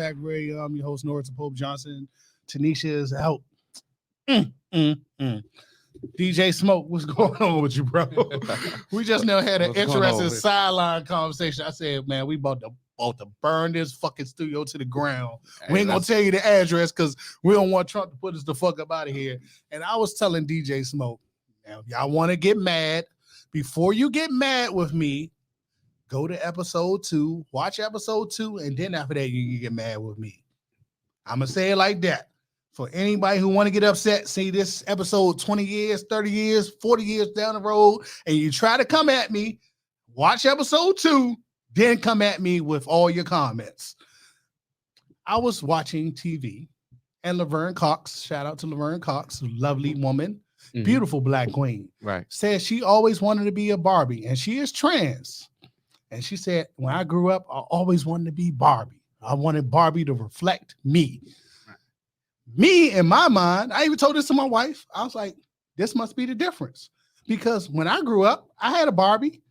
Impact Radio. I'm your host, Norris Pope Johnson. Tanisha is out. DJ Smoke, what's going on with you, bro? We just now had an interesting sideline conversation. I said, man, we about to burn this fucking studio to the ground. We ain't gonna tell you the address because we don't want Trump to put us the fuck up out of here. And I was telling DJ Smoke, now if y'all want to get mad, before you get mad with me, go to episode 2, watch episode 2, and then after that, you can get mad with me. I'm gonna say it like that. For anybody who want to get upset, see this episode 20 years, 30 years, 40 years down the road, and you try to come at me, watch episode 2, then come at me with all your comments. I was watching TV, and Laverne Cox, shout out to Laverne Cox, lovely woman, beautiful black queen, right? Said she always wanted to be a Barbie, and she is trans. And she said, when I grew up, I always wanted to be Barbie. I wanted Barbie to reflect me. Me, in my mind, I even told this to my wife. I was like, this must be the difference. Because when I grew up, I had a Barbie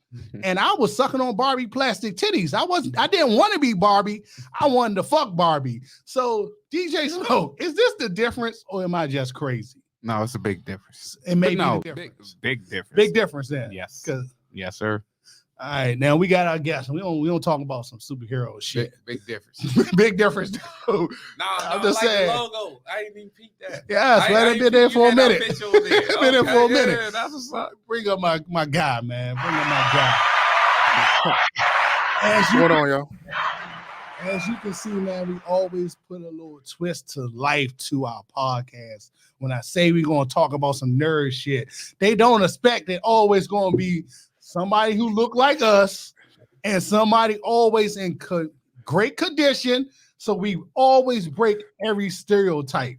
and I was sucking on Barbie plastic titties. I didn't want to be Barbie. I wanted to fuck Barbie. So DJ Smoke, is this the difference or am I just crazy? No, it's a big difference. It may be the difference. Big difference. Big difference then. Yes. Yes, sir. All right, now we got our guests. We don't talk about some superhero shit. Big difference. Big difference, dude. I'm just saying. The logo. I ain't even peeped that. Yeah, so I've been there for a minute. Been there for a minute. Yeah, that's what's up. Bring up my guy, man. Bring up my guy. What's going on, y'all? As you can see, man, we always put a little twist to life to our podcast. When I say we're going to talk about some nerd shit, they don't expect it always going to be somebody who look like us and somebody always in great condition. So we always break every stereotype,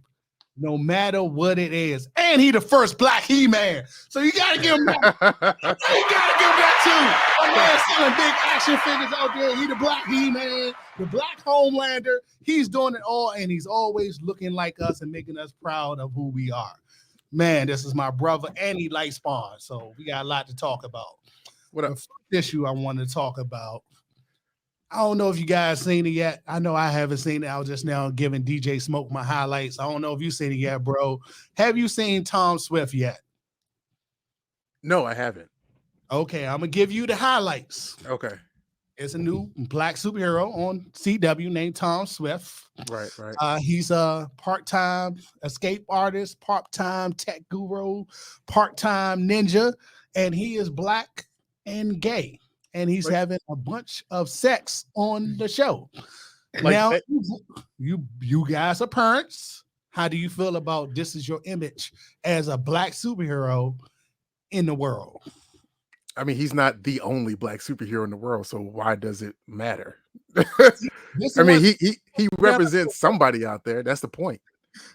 no matter what it is. And he the first black He-Man. So you got to give him that. You got to give him that too. A man selling big action figures out there. He the black He-Man, the black Homelander. He's doing it all. And he's always looking like us and making us proud of who we are. Man, this is my brother, and he likes Spawn. So we got a lot to talk about. What a issue I want to talk about. I don't know if you guys seen it yet. I know I haven't seen it. I was just now giving DJ Smoke my highlights. I don't know if you've seen it yet, bro. Have you seen Tom Swift yet? No, I haven't. Okay, I'm gonna give you the highlights. Okay. It's a new black superhero on CW named Tom Swift. Right. He's a part-time escape artist, part-time tech guru, part-time ninja, and he is black and gay, and he's having a bunch of sex on the show. Now, you guys are parents. How do you feel about this is your image as a black superhero in the world? I mean, he's not the only black superhero in the world, so why does it matter? I mean, he represents somebody out there. That's the point.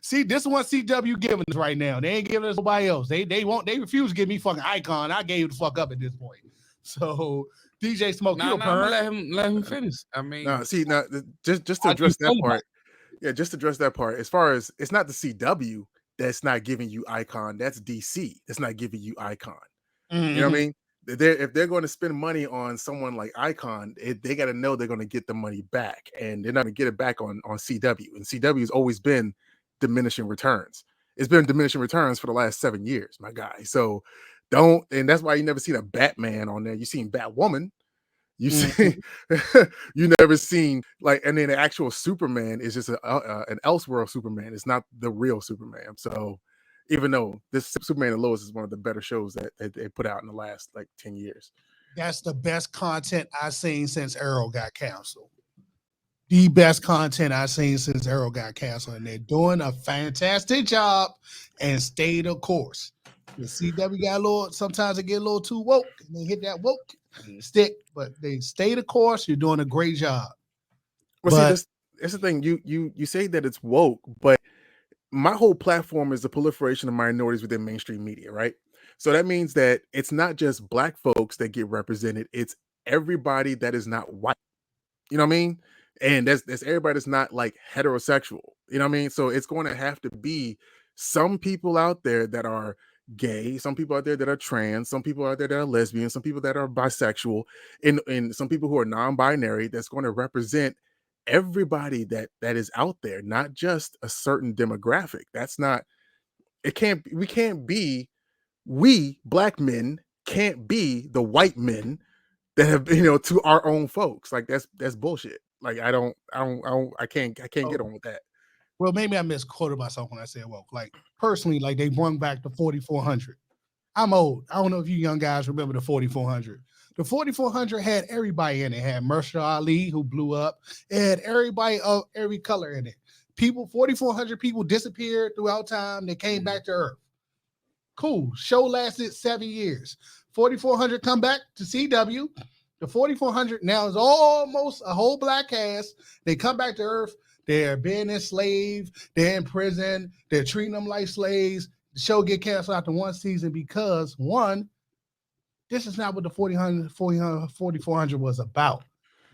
See, this is what CW giving us right now. They ain't giving us nobody else. They refuse to give me fucking Icon. I gave the fuck up at this point. So DJ Smoke, let him finish. I mean, just to address that part. Yeah, just to address that part. As far as it's not the CW that's not giving you Icon, that's DC that's not giving you Icon. Mm-hmm. You know what I mean? If they're going to spend money on someone like Icon, they got to know they're going to get the money back, and they're not going to get it back on CW. And CW has always been diminishing returns. It's been diminishing returns for the last 7 years, my guy. So and that's why you never seen a Batman on there. You seen Batwoman. You see, you never seen and then the actual Superman is just an Elseworld Superman. It's not the real Superman. So even though this Superman and Lois is one of the better shows that they put out in the last 10 years. That's the best content I've seen since Arrow got canceled. The best content I've seen since Arrow got canceled. And they're doing a fantastic job and stay the course. The CW got sometimes they get a little too woke and they hit that woke stick, but they stay the course. You're doing a great job. Well, see, that's the thing. You say that it's woke, but my whole platform is the proliferation of minorities within mainstream media, right? So that means that it's not just black folks that get represented, it's everybody that is not white. You know what I mean? And that's everybody that's not heterosexual. You know what I mean? So it's going to have to be some people out there that are gay, some people out there that are trans, some people out there that are lesbian, some people that are bisexual, and some people who are non-binary that's going to represent everybody that is out there, not just a certain demographic. That's not. It can't. We black men can't be the white men that have, to our own folks. Like that's bullshit. Like I can't get on with that. Well, maybe I misquoted myself when I said woke. Like personally, like they brought back the 4400. I'm old. I don't know if you young guys remember the 4400. The 4400 had everybody in it. It had Mahershala Ali, who blew up. It had everybody of every color in it. 4,400 people disappeared throughout time. They came back to Earth. Cool. Show lasted 7 years. 4,400 come back to CW. The 4,400 now is almost a whole black cast. They come back to Earth. They're being enslaved. They're in prison. They're treating them like slaves. The show get canceled after one season because, one, this is not what the 4,400 was about.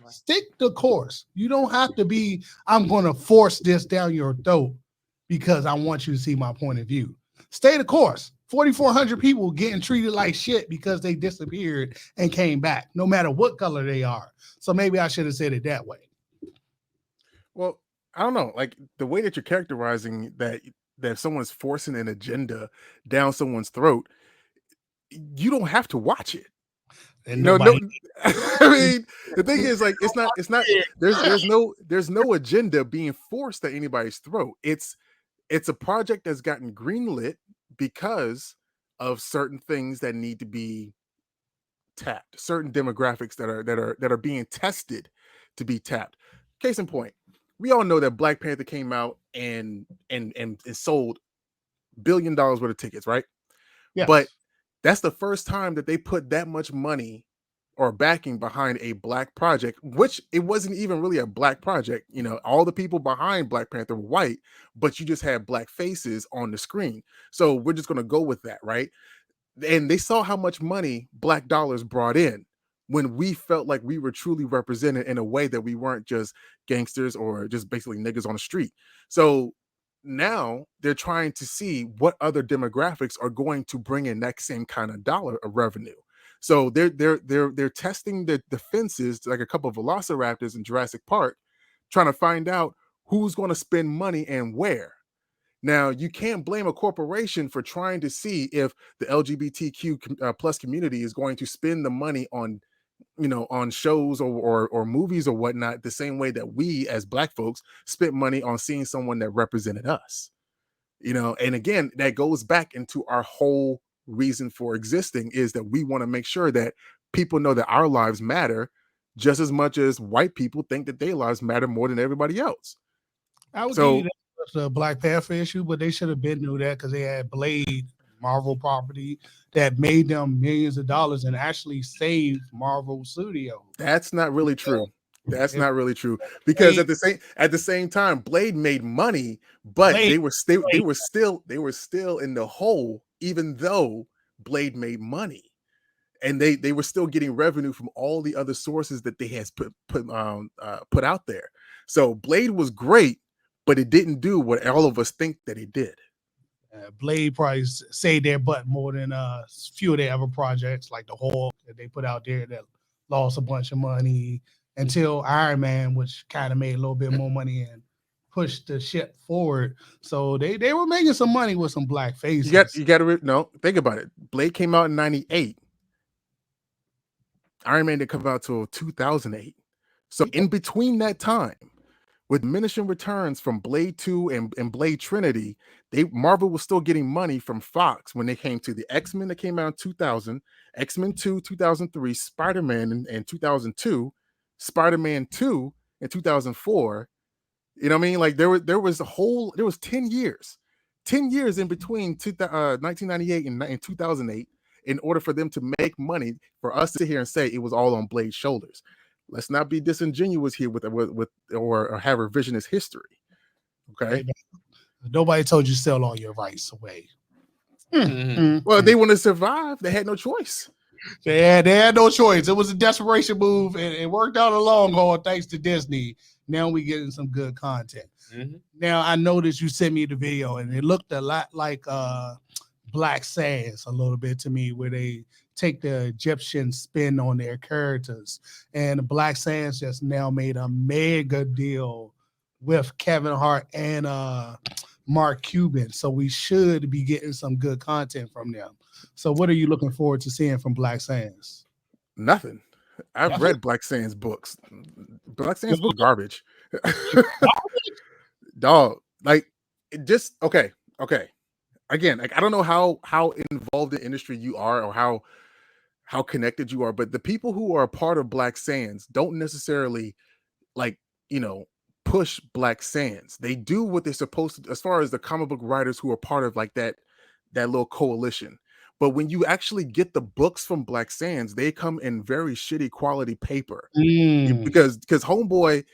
Right. Stick the course. You don't have to be, I'm going to force this down your throat because I want you to see my point of view. Stay the course. 4,400 people getting treated like shit because they disappeared and came back, no matter what color they are. So maybe I should have said it that way. Well, I don't know. Like the way that you're characterizing that if someone's forcing an agenda down someone's throat, you don't have to watch it. And nobody... I mean, the thing is, like, it's not. There's no agenda being forced at anybody's throat. It's a project that's gotten greenlit because of certain things that need to be tapped, certain demographics that are being tested to be tapped. Case in point, we all know that Black Panther came out and sold $1 billion worth of tickets, right? Yes. But that's the first time that they put that much money or backing behind a black project, which it wasn't even really a black project. All the people behind Black Panther were white, but you just had black faces on the screen. So we're just going to go with that, right? And they saw how much money Black dollars brought in when we felt like we were truly represented in a way that we weren't just gangsters or just basically niggas on the street. So now they're trying to see what other demographics are going to bring in that same kind of dollar of revenue. So they're testing the fences like a couple of velociraptors in Jurassic Park, trying to find out who's going to spend money and where. Now, you can't blame a corporation for trying to see if the LGBTQ plus community is going to spend the money on, on shows or movies or whatnot, the same way that we as Black folks spent money on seeing someone that represented us. And again, that goes back into our whole reason for existing, is that we want to make sure that people know that our lives matter just as much as white people think that their lives matter more than everybody else. I would give you that the Black Panther issue, but they should have been knew that because they had Blade, Marvel property that made them millions of dollars and actually saved Marvel Studios. That's not really true. Not really true because at the same time, Blade made money, but they were still in the hole, even though Blade made money, and they were still getting revenue from all the other sources that they has put out there. So Blade was great, but it didn't do what all of us think that it did. Blade probably saved their butt more than a few of their other projects, like the Hulk that they put out there that lost a bunch of money, until Iron Man, which kind of made a little bit more money and pushed the ship forward. So they were making some money with some black faces. You got to think about it. Blade came out in 98. Iron Man didn't come out till 2008. So in between that time, with diminishing returns from Blade 2 and Blade Trinity, Marvel was still getting money from Fox when they came to the X-Men that came out in 2000, X-Men 2, 2003, Spider-Man in 2002, Spider-Man 2 in 2004. You know what I mean? Like there was 10 years in between 1998 and 2008 in order for them to make money, for us to sit here and say it was all on Blade's shoulders. Let's not be disingenuous here with or have revisionist history. Okay. Nobody told you to sell all your rights away. Well, they want to survive. They had no choice. They had no choice. It was a desperation move, and it worked out a long haul thanks to Disney. Now we getting some good content. Now I noticed you sent me the video, and it looked a lot like Black Sands a little bit to me, where they take the Egyptian spin on their characters. And Black Sands just now made a mega deal with Kevin Hart and Mark Cuban. So we should be getting some good content from them. So what are you looking forward to seeing from Black Sands? Nothing. I've read Black Sands books. Black Sands books garbage. Dog, like it just okay. Again, like I don't know how involved in the industry you are or how connected you are, but the people who are a part of Black Sands don't necessarily like, push Black Sands. They do what they're supposed to, as far as the comic book writers who are part of like that little coalition. But when you actually get the books from Black Sands, they come in very shitty quality paper. Because homeboy,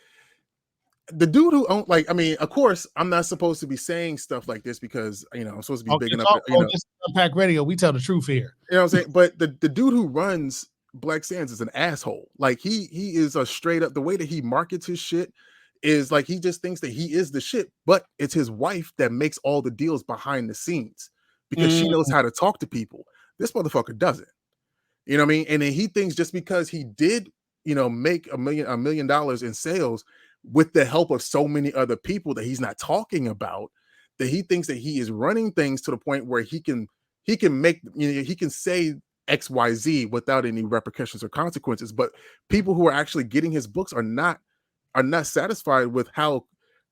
the dude who owned, like, I mean, of course, I'm not supposed to be saying stuff like this because I'm supposed to be big enough. This Unpack Radio, we tell the truth here. You know what I'm saying? But the dude who runs Black Sands is an asshole. Like he is a straight up, the way that he markets his shit is like he just thinks that he is the shit, but it's his wife that makes all the deals behind the scenes because she knows how to talk to people. This motherfucker doesn't. You know what I mean? And then he thinks just because he did, make $1 million in sales with the help of so many other people that he's not talking about, that he thinks that he is running things to the point where he can make, he can say XYZ without any repercussions or consequences. But people who are actually getting his books are not satisfied with how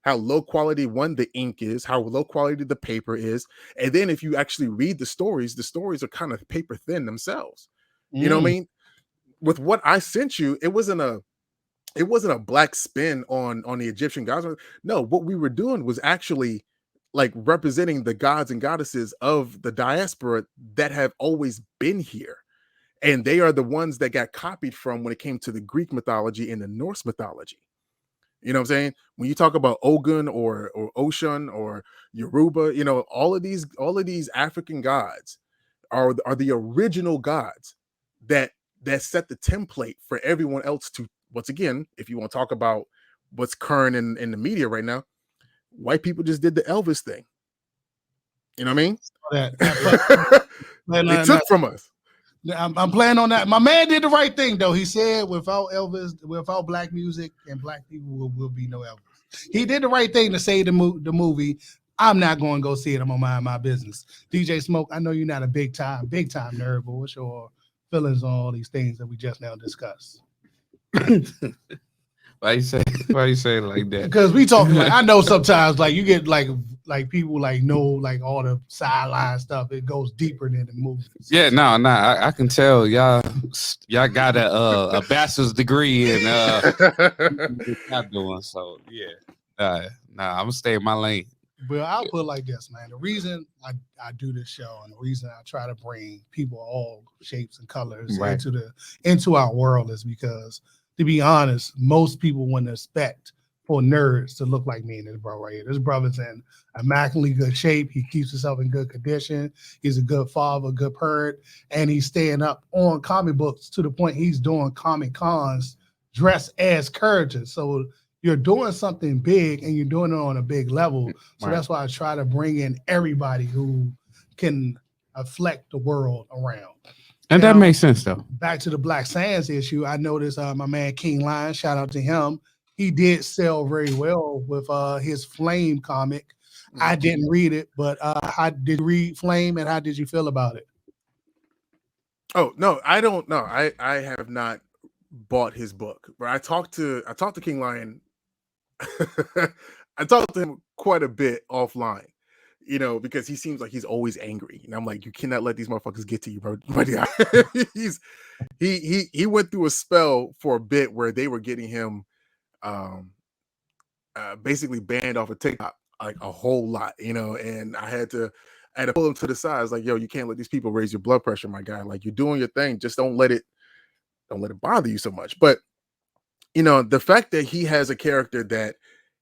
low quality the ink is, how low quality the paper is. And then if you actually read the stories are kind of paper thin themselves. You know what I mean? With what I sent you, it wasn't a black spin on the Egyptian gods. No, what we were doing was actually like representing the gods and goddesses of the diaspora that have always been here. And they are the ones that got copied from when it came to the Greek mythology and the Norse mythology. You know what I'm saying? When you talk about Ogun or Oshun or Yoruba, all of these African gods are the original gods that set the template for everyone else to, once again, if you want to talk about what's current in the media right now, white people just did the Elvis thing. You know what I mean? They took from us. I'm playing on that. My man did the right thing, though. He said without Elvis, without black music and black people will be no Elvis. He did the right thing to say the movie. I'm not going to go see it. I'm going to mind my business. DJ Smoke, I know you're not a big time nerd, but what's your feelings on all these things that we just now discussed? Why you say it like that? Because we talking like, I know sometimes like you get like people like know like all the sideline stuff. It goes deeper than the movie. Yeah, no, I can tell y'all got a bachelor's degree in not doing so. Yeah, I'm gonna stay in my lane. But I'll put it like this, man. The reason I do this show and the reason I try to bring people of all shapes and colors into our world is because, to be honest, most people wouldn't expect for nerds to look like me and this bro right here. This brother's in immaculately good shape. He keeps himself in good condition. He's a good father, good parent, and he's staying up on comic books to the point he's doing comic cons dressed as characters. So you're doing something big and you're doing it on a big level. So that's why I try to bring in everybody who can affect the world around. And that makes sense, though. Back to the Black Sands issue, I noticed my man King Lion, shout out to him. He did sell very well with his Flame comic. I didn't read it, but how did you read Flame and how did you feel about it? Oh, no, I don't know. I have not bought his book, but I talked to King Lion. I talked to him quite a bit offline, because he seems like he's always angry. And I'm like, you cannot let these motherfuckers get to you, bro. He went through a spell for a bit where they were getting him basically banned off of TikTok like a whole lot, and I had to pull him to the side. I was like, yo, you can't let these people raise your blood pressure, my guy. Like, you're doing your thing. Just don't let it bother you so much. But the fact that he has a character that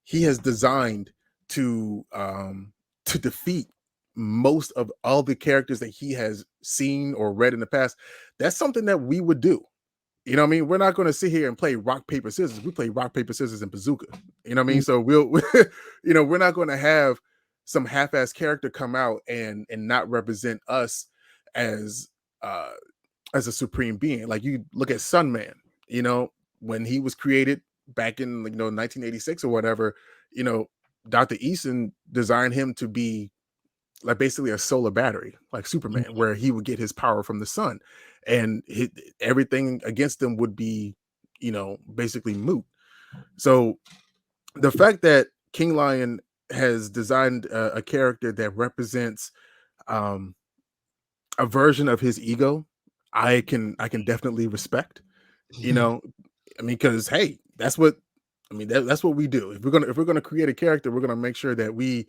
he has designed to defeat most of all the characters that he has seen or read in the past, that's something that we would do. You know what I mean? We're not going to sit here and play rock, paper, scissors. We play rock, paper, scissors, and bazooka. You know what I mean? So we're not going to have some half-ass character come out and not represent us as as a supreme being. Like you look at Sunman, you know, when he was created back in 1986 or whatever, you know, Dr. Eason designed him to be like basically a solar battery, like Superman, where he would get his power from the sun, and everything against him would be, basically moot. So the fact that King Lion has designed a character that represents a version of his ego, I can definitely respect. I mean, because hey, that's what that's what we do. If we're gonna create a character, we're gonna make sure that we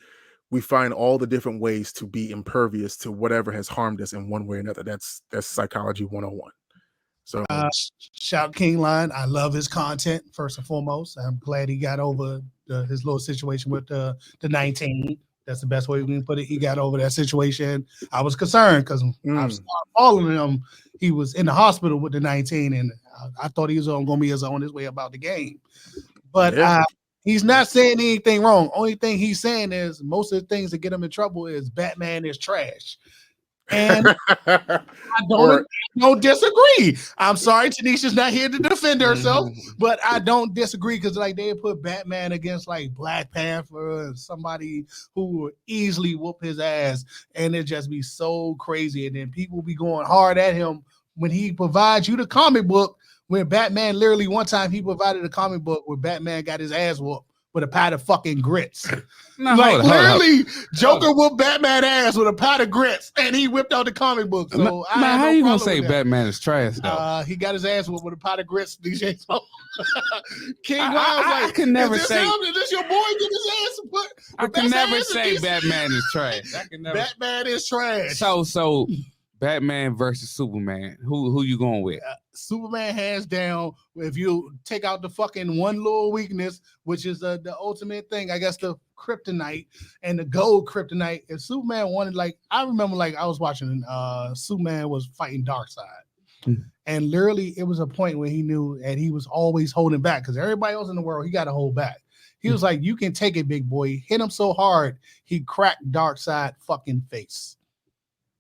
find all the different ways to be impervious to whatever has harmed us in one way or another. That's psychology 101. So shout King Lion. I love his content first and foremost. I'm glad he got over his little situation with the 19. That's the best way we can put it. He got over that situation. I was concerned because I started following him. He was in the hospital with the 19, and I thought he was going to be on his way about the game. But he's not saying anything wrong. Only thing he's saying is most of the things that get him in trouble is Batman is trash. And I don't disagree. I'm sorry, Tanisha's not here to defend herself, but I don't disagree because like they put Batman against like Black Panther and somebody who would easily whoop his ass, and it just be so crazy. And then people be going hard at him when he provides you the comic book. When Batman literally one time he provided a comic book where Batman got his ass whooped with a pot of fucking grits. No, literally, Joker whooped Batman ass with a pot of grits, and he whipped out the comic book. So how you gonna say Batman is trash though? He got his ass whooped with a pot of grits. DJ King I can never say. Is this your boy? Get his ass put. I can never say Batman is trash. I can never. Batman is trash. So Batman versus Superman. Who you going with? Superman hands down. If you take out the fucking one little weakness, which is the ultimate thing, I guess the kryptonite and the gold kryptonite. If Superman wanted, like I remember, like I was watching, Superman was fighting Darkseid, and literally it was a point where he knew and he was always holding back because everybody else in the world he got to hold back. He was like, "You can take it, big boy." Hit him so hard he cracked Darkseid fucking face.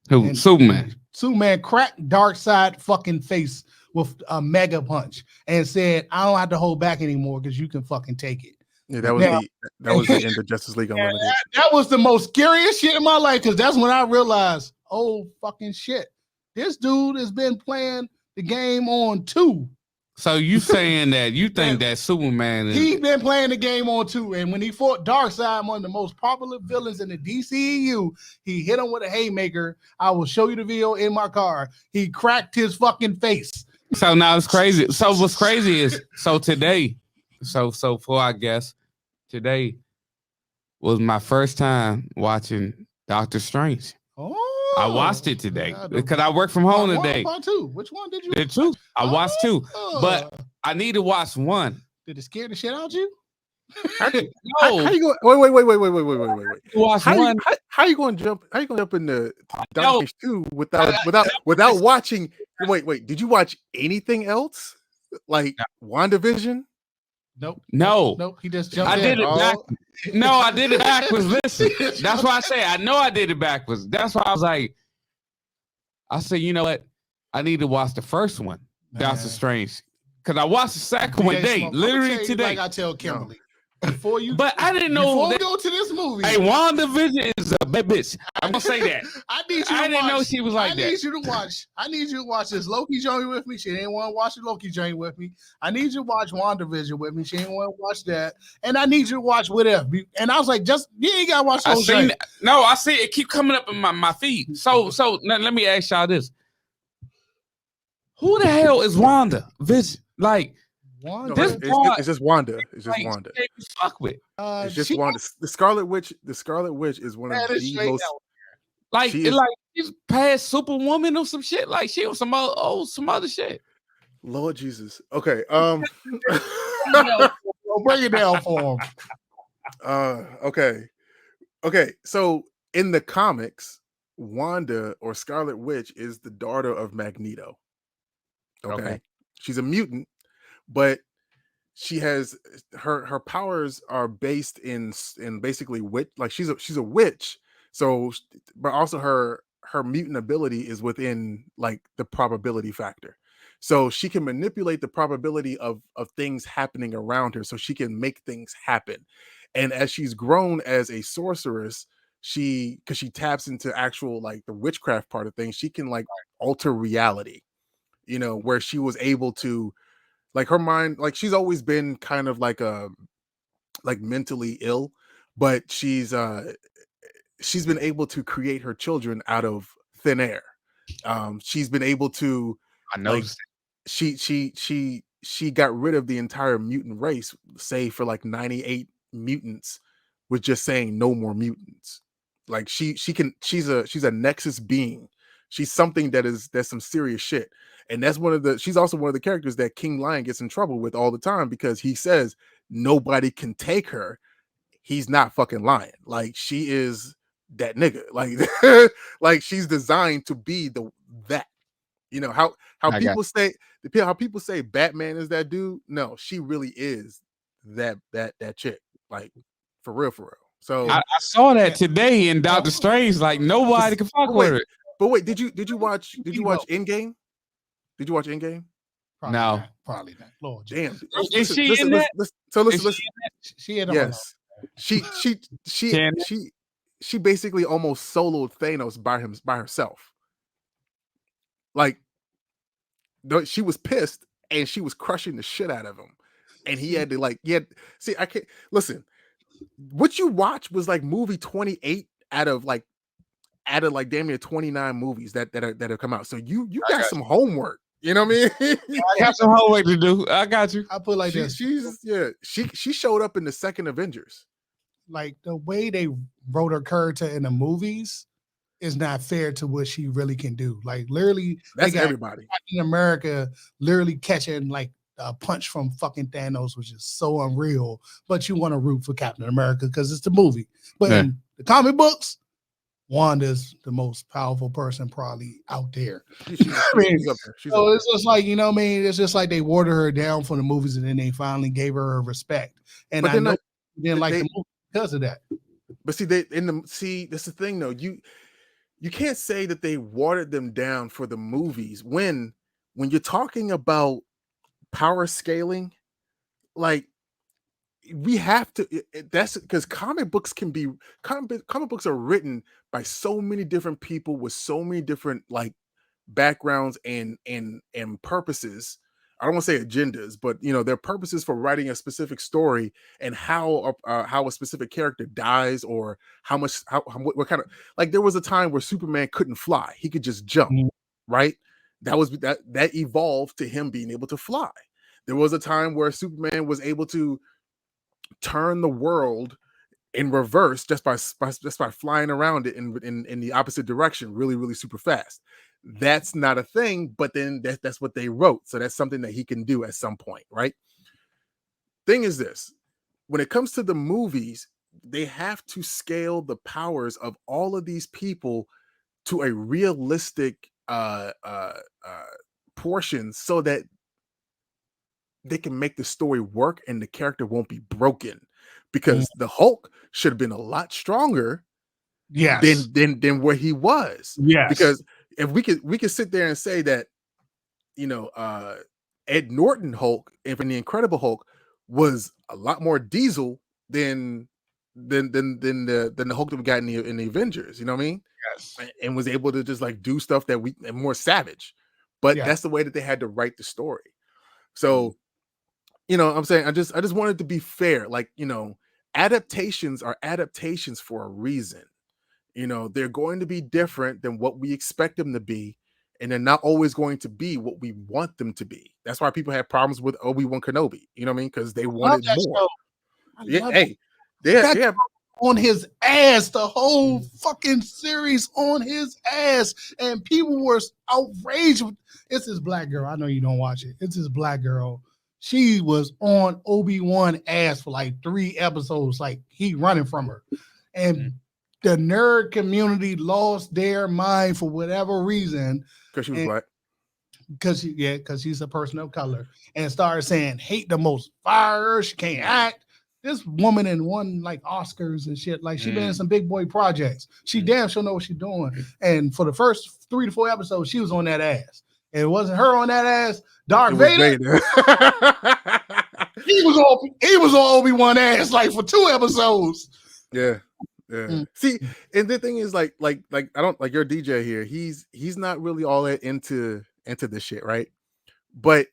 Who? Superman. Superman cracked Darkseid fucking face with a mega punch and said, "I don't have to hold back anymore because you can fucking take it." Yeah, that was the end of Justice League Unlimited. That was the most scariest shit in my life because that's when I realized, oh fucking shit, this dude has been playing the game on 2. So you saying that you think that Superman is... He's been playing the game on 2, and when he fought Darkseid, one of the most popular villains in the DCEU, he hit him with a haymaker. I will show you the video in my car. He cracked his fucking face. So now it's crazy. So what's crazy is today, for I guess today was my first time watching Doctor Strange. Oh, I watched it today because I work from home today. Part 2. Which one did you? Did 2. I watched 2, but I need to watch 1. Did it scare the shit out of you? No. How you going? Wait. Watch 1. How you going to jump? How you going to jump into Doctor Strange 2 without watching? Wait. Did you watch anything else like WandaVision? Nope. No. He just jumped. I in. did it backwards. No, I did it backwards. Listen, that's why I say I know I did it backwards. That's why I was like, I said, you know what? I need to watch the first one, Doctor Strange, because I watched the second one today, literally today. Like I tell Kimberly. Before you, but I didn't know before we go to this movie. Hey, WandaVision is a bad bitch. I'm gonna say that. I didn't know she was like that. I need you to watch this Loki joint with me. She didn't want to watch the Loki joint with me. I need you to watch WandaVision with me. She didn't want to watch that. And I need you to watch whatever. And I was like, you ain't gotta watch those. No, I see it keep coming up in my feed. So let me ask y'all this: who the hell is WandaVision? Like. Wanda? No, it's just Wanda. It's just Wanda. Fuck with. It's just Wanda. The Scarlet Witch. The Scarlet Witch is one of the most. She's past Superwoman or some shit. Like she was some other shit. Lord Jesus. Okay. Bring it down for him. Okay. So in the comics, Wanda or Scarlet Witch is the daughter of Magneto. Okay. She's a mutant. But she has her powers are based in basically witch, like she's a witch. So, but also her her mutant ability is within like the probability factor. So she can manipulate the probability of things happening around her so she can make things happen. And as she's grown as a sorceress, because she taps into actual like the witchcraft part of things, she can like alter reality, where she was able to like her mind, like she's always been kind of like mentally ill, but she's been able to create her children out of thin air. She's been able to I like noticed. she got rid of the entire mutant race, say for like 98 mutants, with just saying no more mutants. Like she's a nexus being. She's something that's some serious shit. And she's also one of the characters that King Lion gets in trouble with all the time because he says nobody can take her. He's not fucking lying. Like she is that nigga. Like like she's designed to be that. How people say Batman is that dude. No, she really is that chick. Like for real. So I saw that today in Doctor Strange. Like nobody can fuck with it. But wait, did you watch Endgame? Did you watch Endgame? No, probably not. Lord, damn. Is she in that? So listen. She in Yes, she basically almost soloed Thanos by herself. Like, she was pissed and she was crushing the shit out of him, and he had to see. I can't listen. What you watch was like movie 28 out of damn near 29 movies that have come out. So you got some homework. You know what I mean? I got some homework to do. I got you. I put like this. She showed up in the second Avengers. Like the way they wrote her character in the movies is not fair to what she really can do. Like literally, that's everybody. Captain America literally catching like a punch from fucking Thanos, which is so unreal. But you want to root for Captain America because it's the movie. But in the comic books, Wanda's the most powerful person probably out there. She's it's just like, it's just like they watered her down for the movies and then they finally gave her respect. And I know didn't like the movie because of that. But see, that's the thing though. You can't say that they watered them down for the movies when you're talking about power scaling, like we have to. That's because comic books are written by so many different people with so many different like backgrounds and purposes. I don't want to say agendas, but their purposes for writing a specific story and how a specific character dies or what kind of, like there was a time where Superman couldn't fly; he could just jump, right? That evolved to him being able to fly. There was a time where Superman was able to turn the world in reverse just by flying around it in the opposite direction, really, really super fast. That's not a thing, but then that's what they wrote. So that's something that he can do at some point, right? Thing is this, when it comes to the movies, they have to scale the powers of all of these people to a realistic portion so that they can make the story work and the character won't be broken. Because the Hulk should have been a lot stronger than where he was. Yes. Because if we could sit there and say that, Ed Norton Hulk and the Incredible Hulk was a lot more diesel than the Hulk that we got in the Avengers, you know what I mean? Yes. And was able to just like do stuff that and more savage. But that's the way that they had to write the story. So, I'm saying I just wanted to be fair. Like, adaptations are adaptations for a reason. They're going to be different than what we expect them to be, and they're not always going to be what we want them to be. That's why people have problems with Obi-Wan Kenobi. You know what I mean? Because they wanted more. They have on his ass the whole fucking series on his ass, and people were outraged. It's this black girl. I know you don't watch it. It's this black girl. She was on Obi-Wan ass for like 3 episodes, like he running from her. And the nerd community lost their mind for whatever reason. Because she was black. Because she's a person of color. And started saying, hate the most, fire her, she can't act. This woman in won like Oscars and shit. Like she been in some big boy projects. She damn sure know what she's doing. And for the first 3 to 4 episodes, she was on that ass. And it wasn't her on that ass. Darth Vader. He was on Obi-Wan ass like for 2 episodes. Yeah. See, and the thing is, like I don't like your DJ here. He's not really all that into this shit, right? But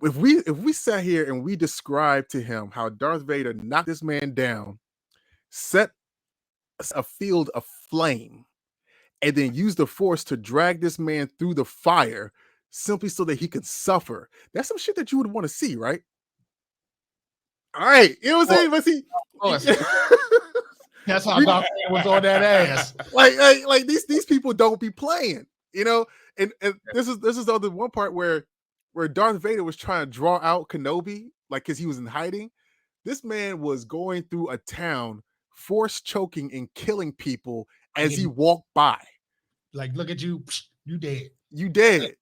if we sat here and we described to him how Darth Vader knocked this man down, set a field of flame, and then used the Force to drag this man through the fire simply so that he could suffer, that's some shit that you would want to see, right? All right, you know what I'm saying? But see, that's how Darth Vader was on that ass. Like these people don't be playing, you know. And this is the other one part where Darth Vader was trying to draw out Kenobi, like because he was in hiding. This man was going through a town, force choking and killing people as he walked by. Like, look at you, you dead. You dead.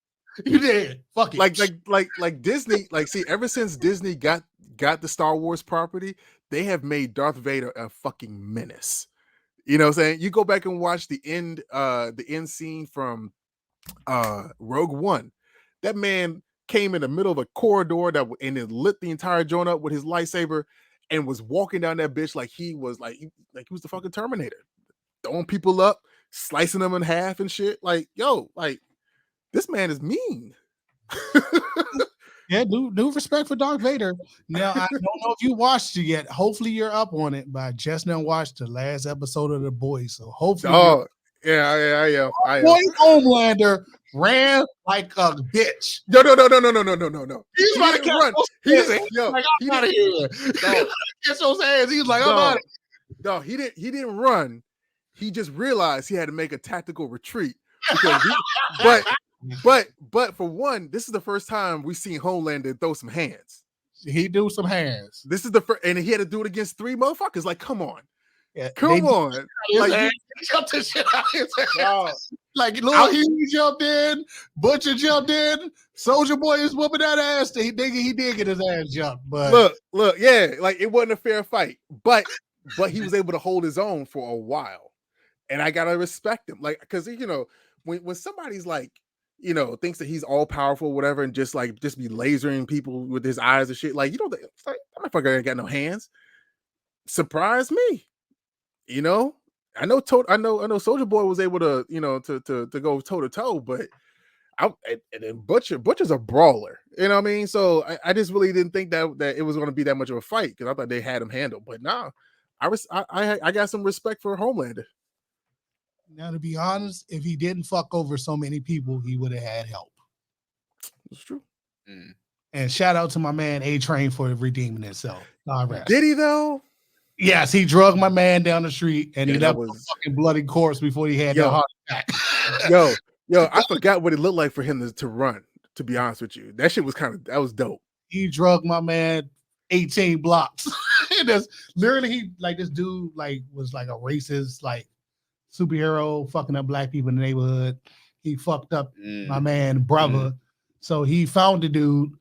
You dead. Fuck it. Like Disney, like see, ever since Disney got the Star Wars property, they have made Darth Vader a fucking menace. You know what I'm saying? You go back and watch the end scene from Rogue One. That man came in the middle of a corridor and then lit the entire joint up with his lightsaber and was walking down that bitch like he was the fucking Terminator, throwing people up, slicing them in half and shit. Like, yo, like this man is mean. Yeah, do respect for Darth Vader. Now, I don't know if you watched it yet. Hopefully you're up on it, but I just now watched the last episode of The Boys. So hopefully. Oh, yeah, I am. Boy, Homelander ran like a bitch. No. He's about to run. He's like, I'm out of here. Gets those hands. He was like, I'm out of here. No, he didn't run. He just realized he had to make a tactical retreat. Because but for one, this is the first time we've seen Homelander throw some hands. He do some hands. This is the first, and he had to do it against 3 motherfuckers. Like, come on. Yeah, come on. Like, he jumped his shit out his ass. Like Lil Huey jumped in, Butcher jumped in, Soldier Boy is whooping that ass. He did get his ass jumped. But look, yeah, like it wasn't a fair fight. But he was able to hold his own for a while. And I gotta respect him. Like, because you know, when somebody's like, you know, thinks that he's all powerful, whatever, and just be lasering people with his eyes and shit. Like, you know, that motherfucker ain't got no hands. Surprise me, you know. I know Soldier Boy was able to, you know, to go toe to toe, but and then Butcher's a brawler, you know what I mean? So I just really didn't think that it was going to be that much of a fight because I thought they had him handled. But nah, I got some respect for Homelander. Now, to be honest, if he didn't fuck over so many people, he would have had help. That's true. And shout out to my man A-Train for redeeming himself. Did he though? Yes, he drugged my man down the street and he left a fucking bloody corpse before he had the heart attack. yo, I forgot what it looked like for him to run, to be honest with you. That shit was that was dope. He drugged my man 18 blocks. That's literally this dude was like a racist, superhero fucking up black people in the neighborhood. He fucked up my man brother. So he found the dude,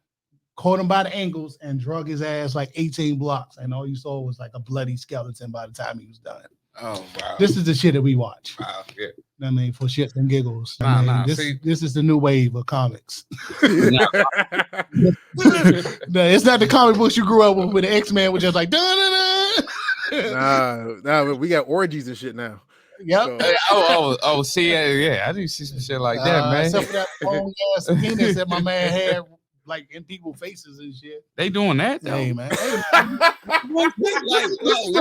caught him by the ankles, and drug his ass 18 blocks. And all you saw was a bloody skeleton by the time he was done. Oh, wow. This is the shit that we watch. Wow, yeah. I mean, for shits and giggles. This is the new wave of comics. No, it's not the comic books you grew up with the X-Men, which is like, nah, we got orgies and shit now. Yep. So. See, yeah, I do see some shit like that, man. Except for that long ass penis that my man had, in people's faces and shit. They doing that though. Hey, man. The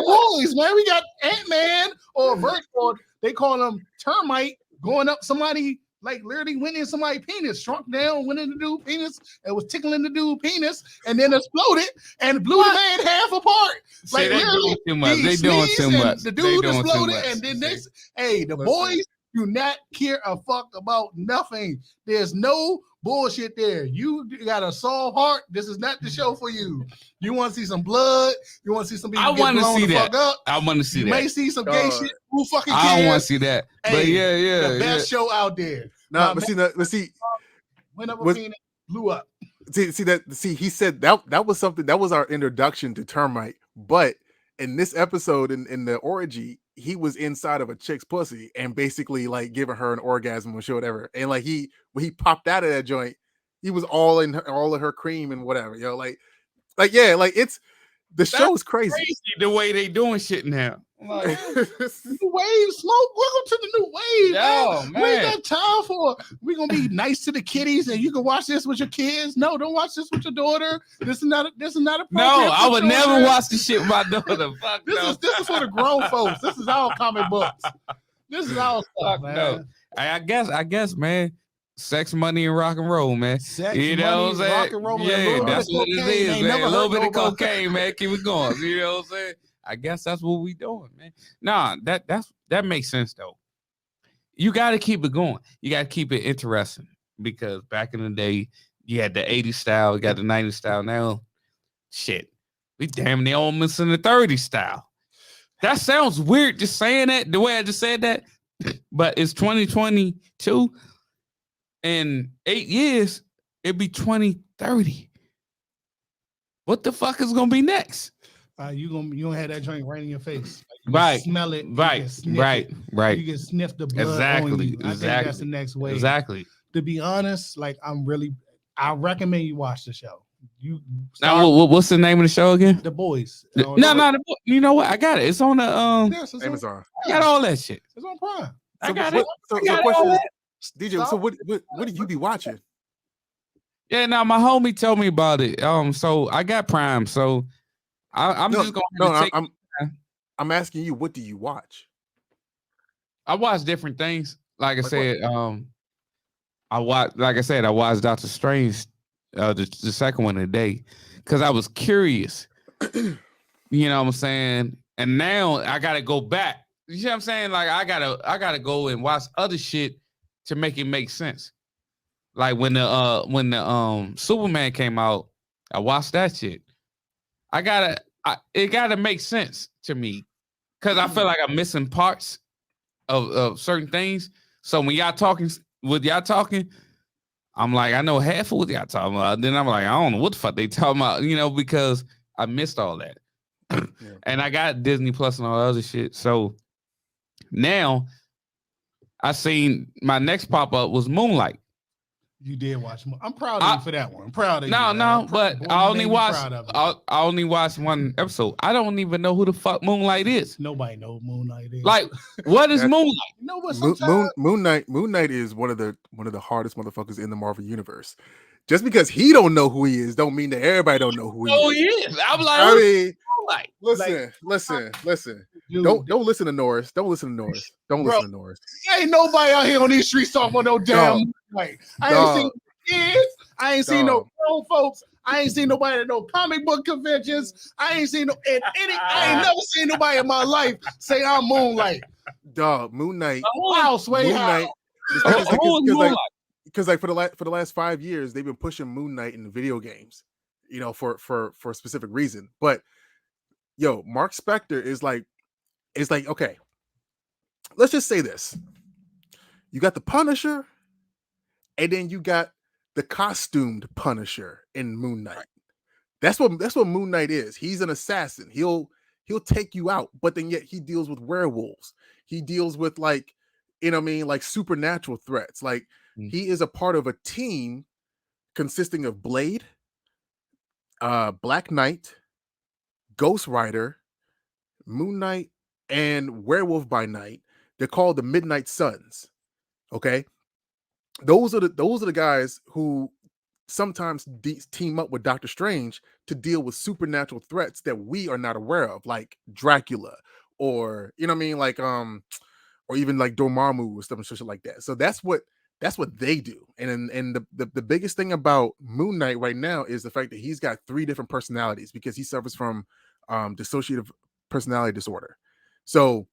boys, man. We got Ant-Man or Vert, or they call them termite, going up somebody, literally went in somebody's penis, shrunk down, went in the dude's penis, and was tickling the dude's penis, and then exploded and blew the man half apart. They doing too much. They doing too much. The dude exploded, and then the boys do not care a fuck about nothing. There's no bullshit there. You got a soft heart. This is not the show for you. You want to see some blood? You want to see some people get blown the fuck up? I want to see that. You may see some gay shit. Who fucking cares? I don't want to see that. But the best show out there. No, but see, went up a penis, blew up. See, he said that was something that was our introduction to termite But in this episode, in the orgy, he was inside of a chick's pussy and basically like giving her an orgasm or whatever. And like when he popped out of that joint, he was all in all of her cream and whatever. Like yeah, like it's the show is crazy the way they doing shit now. Like, new wave, smoke. Welcome to the new wave. Yo, man. We ain't got time for. We're gonna be nice to the kiddies, and you can watch this with your kids. No, don't watch this with your daughter. This is not a. No, I would never watch this shit with my daughter. Fuck this is for the grown folks. This is our comic books. This is our stuff, man. No. I guess, man. Sex, money, and rock and roll, man. Sex, you know what I'm saying? Rock and roll, yeah, that's what it is, man. A little bit of nobody. cocaine, man. Keep it going. You know what I'm saying? I guess that's what we doing, man. Nah, that makes sense though. You got to keep it going. You got to keep it interesting because back in the day, you had the 80s style, you got the 90s style. Now, shit, we damn near almost in the 30s style. That sounds weird just saying that the way I just said that, but it's 2022. In 8 years, it'd be 2030. What the fuck is gonna be next? You gonna have that joint right in your face. Like Right. Smell it. Right. You can sniff the blood. Exactly. On you. I think that's the next way. Exactly. To be honest, like I recommend you watch the show. You now, what's the name of the show again? The Boys. No, you know what? I got it. It's on the Yes, it's Amazon. I got all that shit. It's on Prime. I got it. So got question it. is, DJ, so what do you be watching? Yeah, now my homie told me about it. So I got Prime. So I'm just going to I'm asking you, what do you watch? I watch different things. Like I said, I watched Doctor Strange, the second one today, because I was curious. You know what I'm saying? And now I gotta go back. You see what I'm saying? Like I gotta go and watch other shit to make it make sense. Like when the Superman came out, I watched that shit. It gotta make sense to me. Cause I feel like I'm missing parts of certain things. So when y'all talking, I'm like, I know half of what y'all talking about. Then I'm like, I don't know what the fuck they talking about, because I missed all that. Yeah. And I got Disney Plus and all other shit. So now I seen my next pop-up was Moonlight. You did watch. I'm proud of you for that one. I'm proud of you. But I only watched one episode. I don't even know who the fuck Moonlight is. Nobody knows Moonlight is. Like, what is Moonlight? Moon Knight is one of the hardest motherfuckers in the Marvel universe. Just because he don't know who he is, don't mean that everybody don't know who he is. Oh, he is. I'm like, listen. Dude, don't listen to Norris. Don't listen to Norris. Listen to Norris. Ain't nobody out here on these streets talking about no damn Moonlight. I ain't seen kids. I ain't seen no grown folks. I ain't seen nobody at no comic book conventions. I ain't never seen nobody in my life say I'm Moonlight. Dog, Moon Knight. Because like for the last 5 years, they've been pushing Moon Knight in the video games, for a specific reason. But yo, Mark Spector is like, okay, let's just say this. You got the Punisher, and then you got the costumed Punisher in Moon Knight. That's what Moon Knight is. He's an assassin. He'll take you out, but then yet he deals with werewolves. He deals with like supernatural threats. Like he is a part of a team consisting of Blade, Black Knight, Ghost Rider, Moon Knight, and Werewolf by Night. They're called the Midnight Suns. Okay, those are the guys who sometimes team up with Doctor Strange to deal with supernatural threats that we are not aware of, like Dracula, or or even like Dormammu or stuff and shit like that. So that's what they do. And the biggest thing about Moon Knight right now is the fact that he's got 3 different personalities because he suffers from dissociative personality disorder. So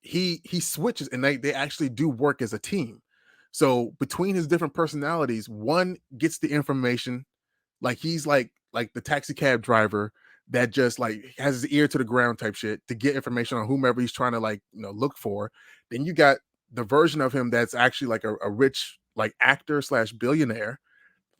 he switches, and they actually do work as a team. So between his different personalities, one gets the information, like he's like the taxi cab driver that just like has his ear to the ground type shit to get information on whomever he's trying to look for. Then you got the version of him that's actually like a rich like actor / billionaire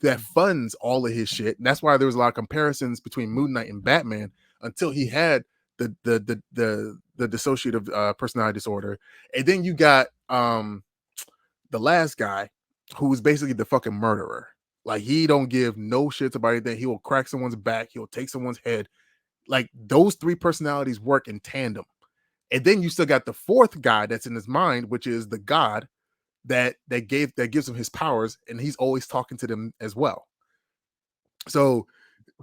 that funds all of his shit. And that's why there was a lot of comparisons between Moon Knight and Batman. until he had the dissociative personality disorder. And then you got the last guy who was basically the fucking murderer. Like, he don't give no shits about anything. He will crack someone's back. He'll take someone's head. Like, those three personalities work in tandem. And then you still got the fourth guy that's in his mind, which is the God that gives him his powers, and he's always talking to them as well. So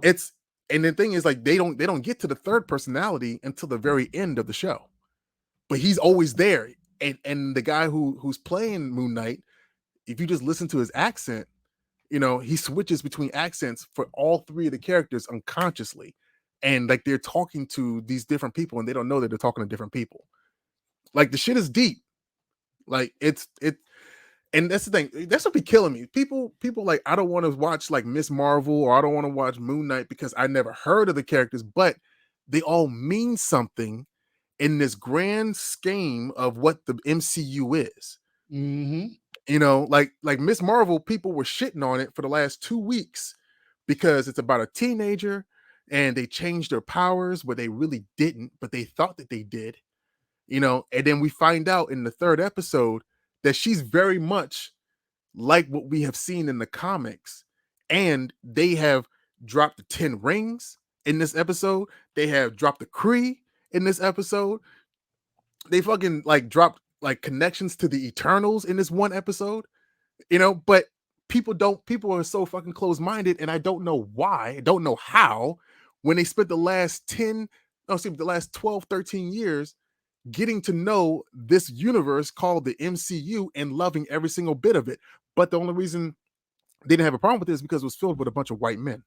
and the thing is, like, they don't get to the third personality until the very end of the show. But he's always there. And the guy who's playing Moon Knight, if you just listen to his accent, you know, he switches between accents for all three of the characters unconsciously. And like, they're talking to these different people and they don't know that they're talking to different people. Like, the shit is deep. Like, and that's the thing. That's what be killing me. People like, I don't want to watch like Miss Marvel, or I don't want to watch Moon Knight because I never heard of the characters, but they all mean something in this grand scheme of what the MCU is. Mm-hmm. You know, like Miss Marvel, people were shitting on it for the last 2 weeks because it's about a teenager and they changed their powers where they really didn't, but they thought that they did, you know. And then we find out in the third episode that she's very much like what we have seen in the comics. And they have dropped the 10 rings in this episode. They have dropped the Kree in this episode. They fucking like dropped like connections to the Eternals in this one episode, you know. But people are so fucking close-minded, and I don't know why, I don't know how, when they spent the last 12, 13 years getting to know this universe called the MCU and loving every single bit of it. But the only reason they didn't have a problem with this is because it was filled with a bunch of white men.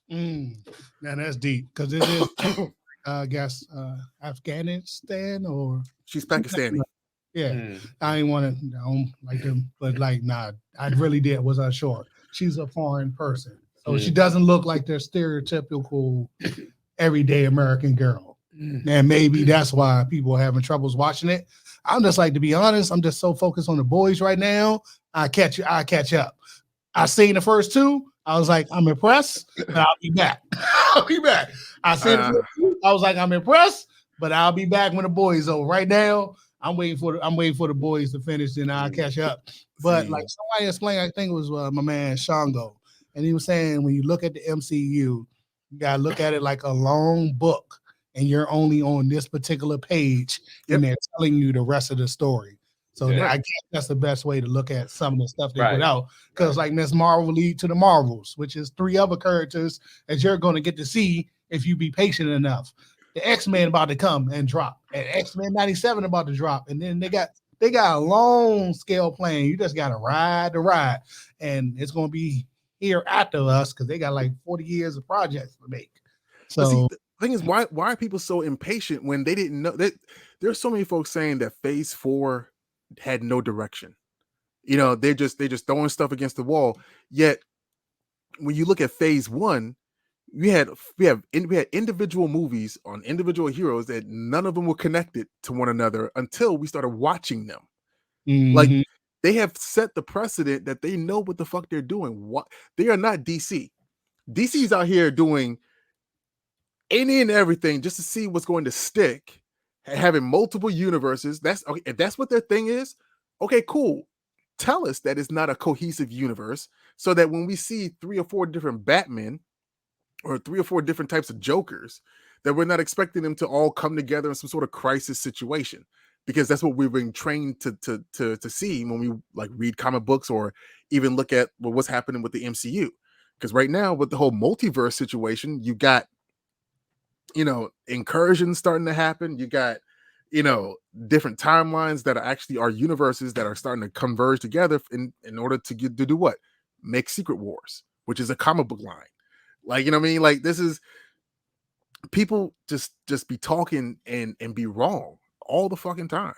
Now that's deep, because it is I guess Afghanistan, or she's Pakistani. Yeah, I ain't want to, don't like them, but like, nah, I really did, was unsure. She's a foreign person, so she doesn't look like their stereotypical everyday American girl. And maybe that's why people are having troubles watching it. I'm just like, to be honest, I'm just so focused on the boys right now. I catch up. I seen the first two. I was like, I'm impressed, but I'll be back. I'll be back. I seen the first two. I was like, I'm impressed, but I'll be back when the boys over. Right now, I'm waiting for the boys to finish, and I'll catch up. But like somebody explained, I think it was my man Shango, and he was saying, when you look at the MCU, you gotta look at it like a long book, and you're only on this particular page, and they're telling you the rest of the story. So I guess that's the best way to look at some of the stuff they put out. Because like Miss Marvel lead to the Marvels, which is 3 other characters that you're going to get to see if you be patient enough. The X-Men about to come and drop, and X-Men 97 about to drop, and then they got a long scale plan. You just got to ride the ride, and it's going to be here after us because they got like 40 years of projects to make. So see, the thing is, why are people so impatient when they didn't know that? There's so many folks saying that Phase 4 had no direction. You know, they're just throwing stuff against the wall. Yet when you look at Phase 1, we had individual movies on individual heroes that none of them were connected to one another until we started watching them. Like, they have set the precedent that they know what the fuck they're doing. What, they are not DC. DC's out here doing any and everything just to see what's going to stick, having multiple universes. That's okay. If that's what their thing is, okay, cool. Tell us that it's not a cohesive universe, so that when we see 3 or 4 different Batmen or 3 or 4 different types of Jokers, that we're not expecting them to all come together in some sort of crisis situation, because that's what we've been trained to see when we like read comic books or even look at what's happening with the MCU. Because right now, with the whole multiverse situation, you got, you know, incursions starting to happen. You got, you know, different timelines that are actually our universes that are starting to converge together in order to do what? Make Secret Wars, which is a comic book line. Like, you know what I mean? Like, this is, people just be talking and be wrong all the fucking time.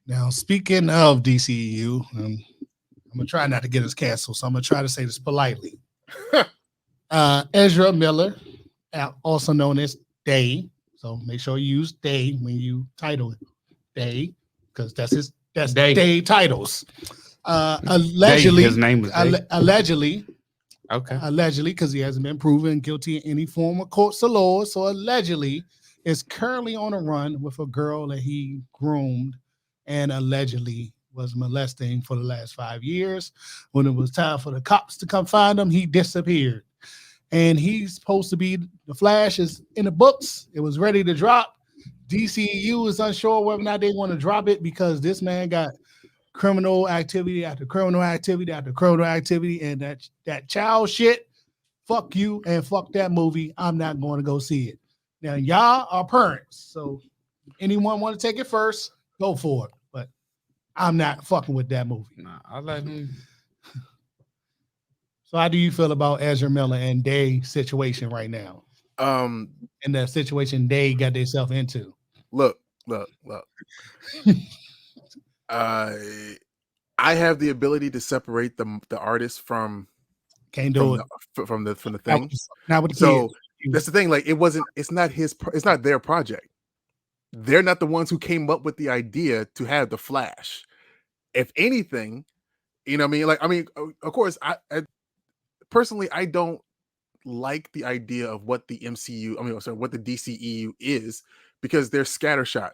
Now, speaking of DCEU, I'm gonna try not to get us canceled, so I'm gonna try to say this politely. Ezra Miller, also known as Day, so make sure you use Day when you title it Day, because that's Day titles. Allegedly, his name was Day. Allegedly, Okay. Allegedly, because he hasn't been proven guilty in any form of courts of law. So allegedly, is currently on a run with a girl that he groomed and allegedly was molesting for the last 5 years. When it was time for the cops to come find him, he disappeared. And he's supposed to be, the Flash is in the books. It was ready to drop. DCU is unsure whether or not they want to drop it because this man got criminal activity after criminal activity after criminal activity, and that child shit, fuck you and fuck that movie. I'm not going to go see it. Now, y'all are parents, so anyone want to take it first, go for it. But I'm not fucking with that movie. Nah, I'll let him. So how do you feel about Ezra Miller and Day's situation right now? And the situation they got themselves into. Look. I have the ability to separate the artist from Can't do it from the thing. Not with the so kids. That's the thing. Like it's not their project. They're not the ones who came up with the idea to have the Flash. If anything, you know what I mean? Like, of course, I personally, I don't like the idea of what the MCU, what the DCEU is, because they're scattershot.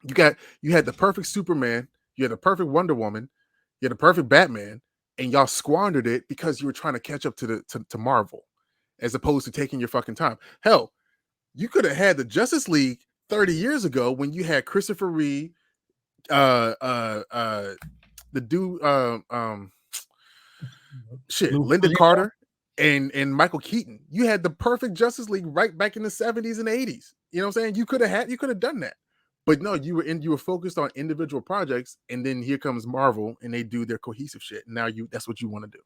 You had the perfect Superman, you had the perfect Wonder Woman, you had the perfect Batman, and y'all squandered it because you were trying to catch up to Marvel, as opposed to taking your fucking time. Hell, you could have had the Justice League 30 years ago when you had Christopher Reeve, the dude, Linda Carter, and Michael Keaton. You had the perfect Justice League right back in the 70s and 80s. You know what I'm saying? You could have done that. But no, you were focused on individual projects, and then here comes Marvel and they do their cohesive shit. And now that's what you want to do.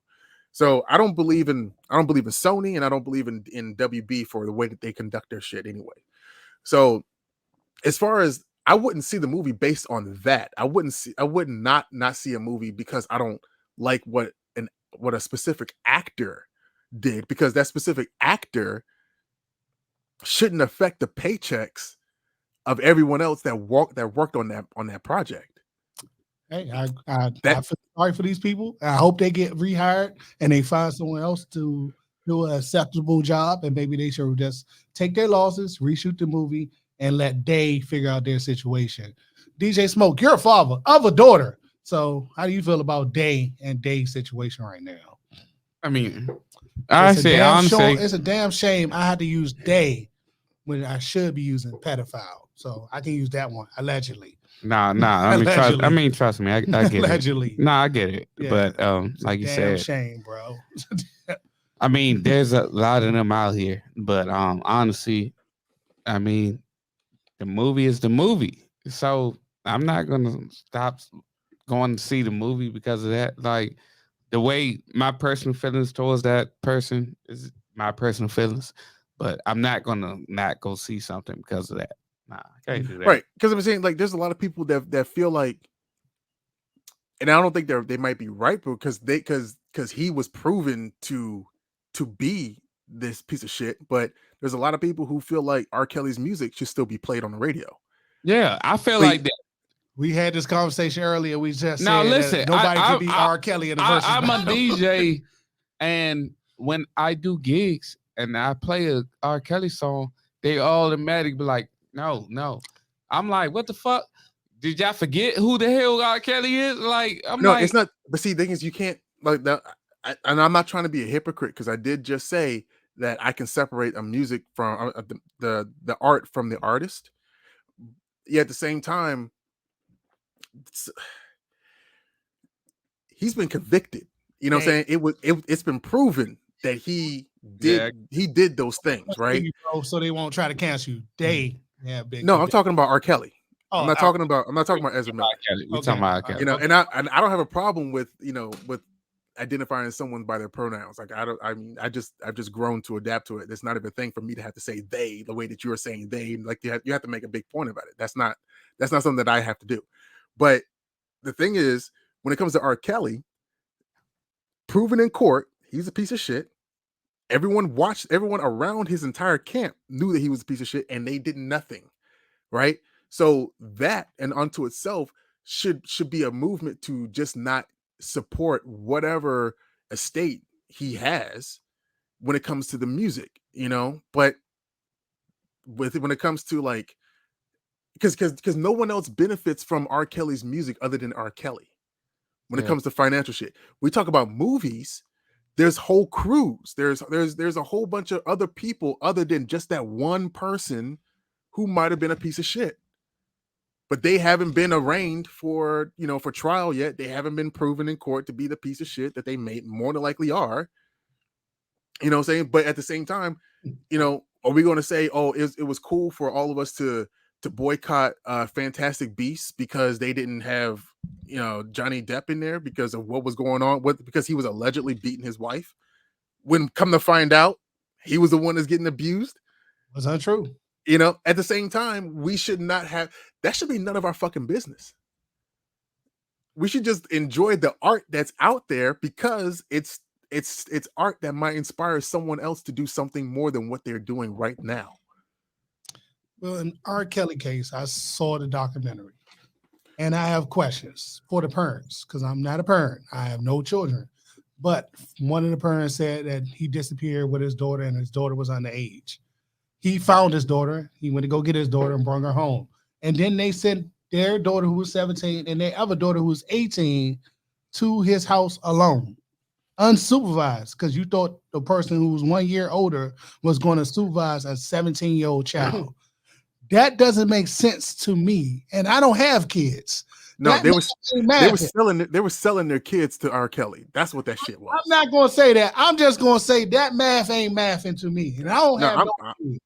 So I don't believe in Sony, and I don't believe in WB for the way that they conduct their shit anyway. So as far as, I wouldn't see the movie based on that. I would not see a movie because I don't like what a specific actor did, because that specific actor shouldn't affect the paychecks of everyone else that worked on that project. Hey, I feel sorry for these people. I hope they get rehired and they find someone else to do an acceptable job, and maybe they should just take their losses, reshoot the movie, and let Day figure out their situation. DJ Smoke, you're a father of a daughter. So how do you feel about Day and Day's situation right now? I mean, it's a damn shame I had to use Day when I should be using pedophile. So I can use that one, allegedly. Nah. Trust me. I get allegedly. it. Nah, I get it. Yeah. But like you said, shame, bro. I mean, there's a lot of them out here. But honestly, I mean, the movie is the movie. So I'm not gonna stop going to see the movie because of that. Like, the way my personal feelings towards that person is my personal feelings. But I'm not gonna not go see something because of that. Nah, I can't do that. Right. Because I'm saying, like, there's a lot of people that feel like, and I don't think they might be right, because he was proven to be this piece of shit. But there's a lot of people who feel like R. Kelly's music should still be played on the radio. Yeah, I feel like that. We had this conversation earlier. We just now said listen, that nobody can be R. Kelly in the verses. I'm a DJ, and when I do gigs and I play a R. Kelly song, they automatically be like, no. I'm like, what the fuck? Did y'all forget who the hell R. Kelly is? Like, it's not. But see, the thing is, you can't, like that. And I'm not trying to be a hypocrite, because I did just say that I can separate a music from the art from the artist. Yet at the same time, he's been convicted. You know what I'm saying? It's been proven that he did those things, right? So they won't try to cancel you. No, I'm talking about R. Kelly. I'm not talking about Ezra Miller. We're talking about R. Kelly. You know, and I don't have a problem with identifying someone by their pronouns. Like, I've just grown to adapt to it. It's not even a thing for me to have to say they the way that you're saying they. Like, you have to make a big point about it. That's not something that I have to do. But the thing is, when it comes to R. Kelly, proven in court, he's a piece of shit. Everyone around his entire camp knew that he was a piece of shit, and they did nothing, right? So that, and unto itself, should be a movement to just not support whatever estate he has when it comes to the music, but when it comes to like, because no one else benefits from R. Kelly's music other than R. Kelly. When it comes to financial shit, we talk about movies. There's whole crews. There's a whole bunch of other people other than just that one person who might have been a piece of shit. But they haven't been arraigned for trial yet. They haven't been proven in court to be the piece of shit that they more than likely are. You know what I'm saying? But at the same time, are we going to say, oh, it was cool for all of us to boycott Fantastic Beasts because they didn't have Johnny Depp in there because of what was going on because he was allegedly beating his wife, when come to find out he was the one that's getting abused? Was untrue. At the same time, we should not have, that should be none of our fucking business. We should just enjoy the art that's out there because it's art that might inspire someone else to do something more than what they're doing right now. Well, in R. Kelly case, I saw the documentary, and I have questions for the parents because I'm not a parent. I have no children. But one of the parents said that he disappeared with his daughter, and his daughter was underage. He found his daughter. He went to go get his daughter and brought her home. And then they sent their daughter, who was 17, and their other daughter, who was 18, to his house alone, unsupervised, because you thought the person who was 1 year older was going to supervise a 17-year-old child. That doesn't make sense to me, and I don't have kids. No, they were selling their kids to R. Kelly. That's what that shit was. I'm not going to say that. I'm just going to say that math ain't mathing to me, and I don't have kids.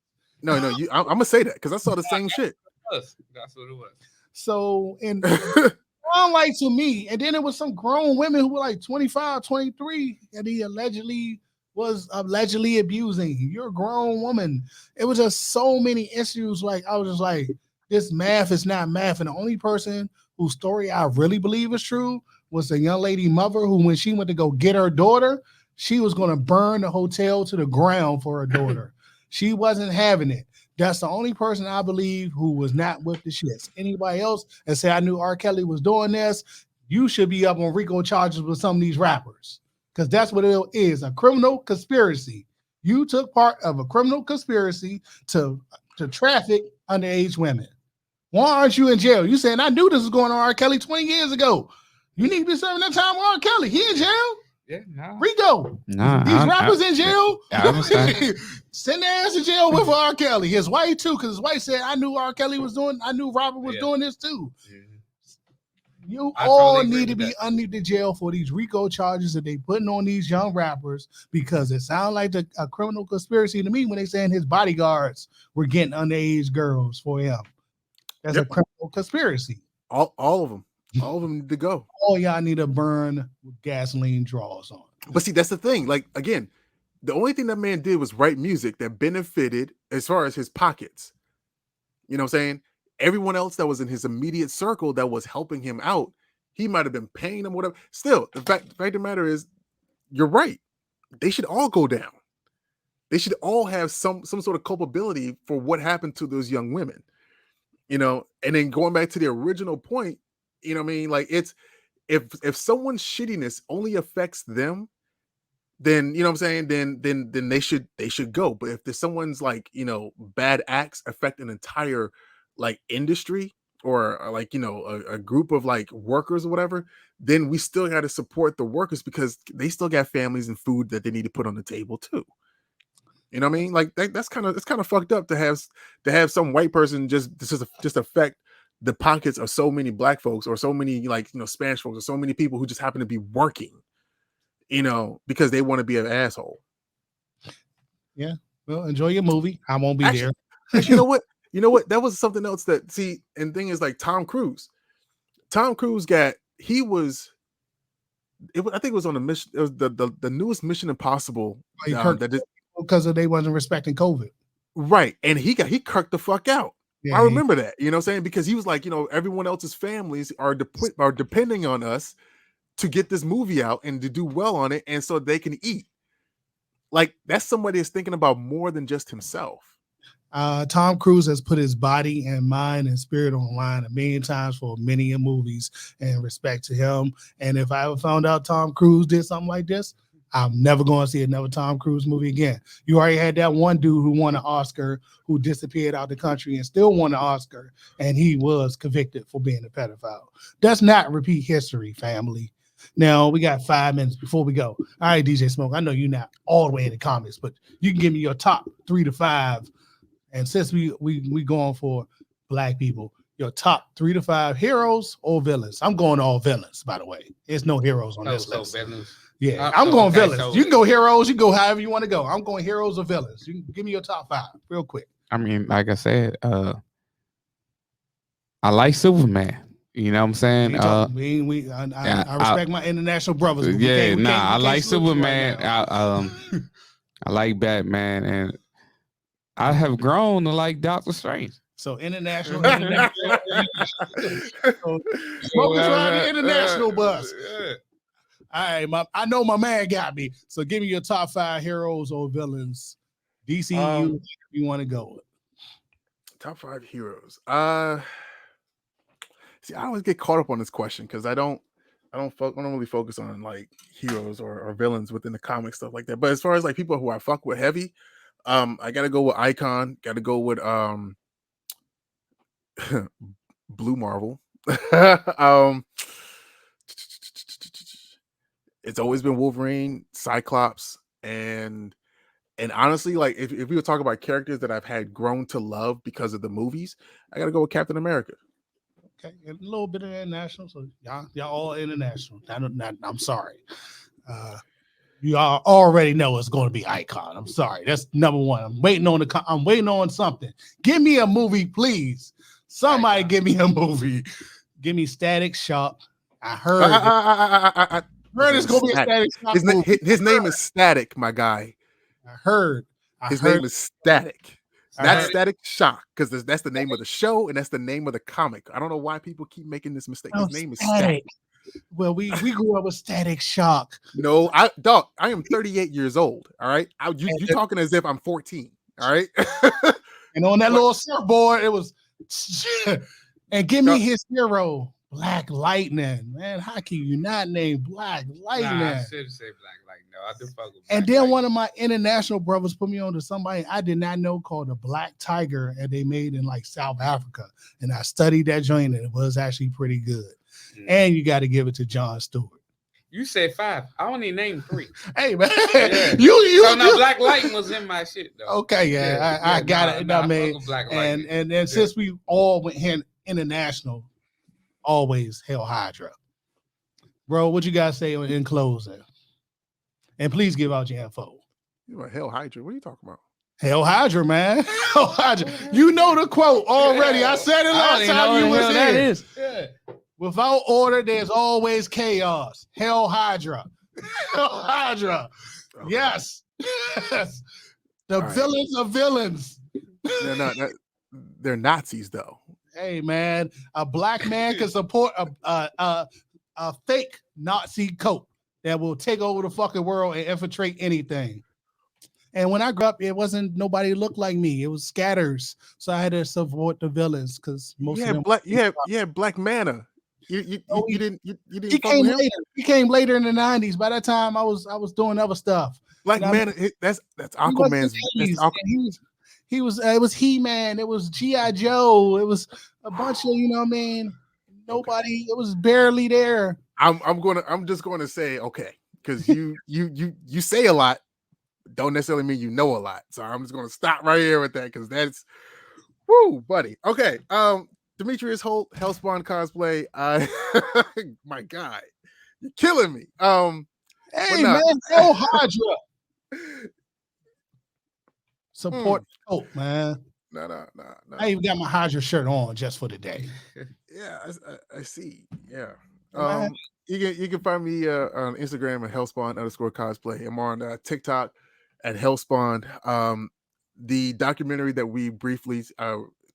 No, I'm gonna say that because I saw the same shit. That's what it was. So, and unlike to me, and then it was some grown women who were like 25, 23, and he was allegedly abusing. You're a grown woman. It was just so many issues. Like, I was just like, this math is not math. And the only person whose story I really believe is true was the young lady mother who, when she went to go get her daughter, she was going to burn the hotel to the ground for her daughter. She wasn't having it. That's the only person I believe who was not with the shits. Anybody else that say I knew R. Kelly was doing this, you should be up on RICO charges with some of these rappers. Because that's what it is, a criminal conspiracy. You took part of a criminal conspiracy to traffic underage women. Why aren't you in jail? You saying, I knew this was going on R. Kelly 20 years ago. You need to be serving that time on R. Kelly. He in jail? Yeah, no. Rico. Nah, these rappers in jail. Send their ass to jail with R. Kelly. His wife too, because his wife said, I knew R. Kelly was doing, I knew Robert was doing this too. Yeah. You all need to be under the jail for these RICO charges that they putting on these young rappers, because it sounds like a criminal conspiracy to me when they saying his bodyguards were getting underage girls for him. That's a criminal conspiracy. All of them. All of them need to go. All y'all need to burn with gasoline draws on. But see, that's the thing. Like, again, the only thing that man did was write music that benefited as far as his pockets. You know what I'm saying? Everyone else that was in his immediate circle that was helping him out, he might have been paying them, whatever. Still, the fact of the matter is, you're right. They should all go down. They should all have some sort of culpability for what happened to those young women. And then going back to the original point, you know what I mean? Like, it's if someone's shittiness only affects them, then you know what I'm saying, then they should go. But if there's someone's like, bad acts affect an entire like industry or like, a group of like workers or whatever, then we still got to support the workers because they still got families and food that they need to put on the table too. You know what I mean? Like it's kind of fucked up to have some white person just affect the pockets of so many black folks or so many like, Spanish folks or so many people who just happen to be working, because they want to be an asshole. Yeah. Well, enjoy your movie. I won't be there. Actually, you know what? That was something else that, see, and thing is like Tom Cruise I think it was on the mission. It was the newest Mission Impossible. Because they wasn't respecting COVID. Right. And he kirked the fuck out. Yeah, I remember that, you know what I'm saying? Because he was like, everyone else's families are depending on us to get this movie out and to do well on it, and so they can eat. Like, that's somebody that's thinking about more than just himself. Tom Cruise has put his body and mind and spirit on the line a million times for many movies, and respect to him. And if I ever found out Tom Cruise did something like this, I'm never going to see another Tom Cruise movie again. You already had that one dude who won an Oscar, who disappeared out the country and still won an Oscar, and he was convicted for being a pedophile. That's not repeat history, family. Now, we got 5 minutes before we go. All right, DJ Smoke, I know you're not all the way in the comments, but you can give me your top 3 to 5. And since we going for black people, your top 3 to 5 heroes or villains. I'm going all villains, by the way. There's no heroes on this list. Villains. Yeah, I'm going villains. So you can go heroes. You can go however you want to go. I'm going heroes or villains. You can give me your top 5 real quick. I mean, like I said, I like Superman. You know what I'm saying? I respect my international brothers. I like Superman. Right, I like Batman, and I have grown to like Doctor Strange. So international. Smokers ride the international bus. All right, I know my man got me. So give me your top 5 heroes or villains. DCU, you want to go with. Top 5 heroes. See, I always get caught up on this question because I don't really focus on like heroes or villains within the comic stuff like that. But as far as like people who I fuck with heavy, I gotta go with Icon. Gotta go with Blue Marvel. It's always been Wolverine, Cyclops, and honestly, like if we were talking about characters that I've had grown to love because of the movies, I gotta go with Captain America. Okay, a little bit of international, so y'all all international. I'm sorry. You all already know it's going to be Icon. I'm sorry. That's number 1. I'm waiting on something. Give me a movie, please. Somebody give me a movie. Give me Static Shock. I heard. I heard it's going to be a Static Shock movie. His name is Static, my guy. I heard. His name is Static. Not Static Shock, because that's the name of the show and that's the name of the comic. I don't know why people keep making this mistake. His name is Static. Well, we grew up with Static Shock. No, I am 38 years old. All right, you talking as if I'm 14. All right, and on that little surfboard, it was. And give me his hero, Black Lightning. Man, how can you not name Black Lightning? Nah, I should say Black Lightning. No, I do fuck with Black and then one of my international brothers put me on to somebody I did not know called the Black Tiger, and they made in like South Africa. And I studied that joint, and it was actually pretty good. And you got to give it to Jon Stewart. You said 5. I only named 3. Hey man, yeah. you Black Lightning was in my shit though. Okay, I got it. I mean, and since we all went here international, always Hell Hydra. Bro, what you guys say in closing? And please give out your info. Hell Hydra? What are you talking about? Hell Hydra, man. Hell Hydra. You know the quote already. I said it last time you was here. That is. Yeah. Without order, there's always chaos. Hell Hydra. Hell Hydra. Okay. Yes. Yes. The villains are villains. They're Nazis, though. Hey, man. A black man can support a fake Nazi cult that will take over the fucking world and infiltrate anything. And when I grew up, it wasn't nobody looked like me. It was scatters. So I had to support the villains because most of them. Black Mana. You didn't. He came later. He came later in the 90s. By that time, I was doing other stuff. Black Mana. That's Aquaman's. He was. It was He-Man. It was G.I. Joe. It was a bunch of, you know what I mean. Nobody. Okay. It was barely there. I'm just going to say okay, because you say a lot. Don't necessarily mean you know a lot. So I'm just going to stop right here with that because that's woo, buddy. Okay. Demetrius Holt, Hellspawn cosplay. My God, you're killing me. Hey man, Hell Hydra. Support Holt, man. No. I even got my Hydra shirt on just for the day. Yeah, I see. Yeah. You can find me on Instagram at Hellspawn_cosplay. I'm on TikTok at Hellspawn. The documentary that we briefly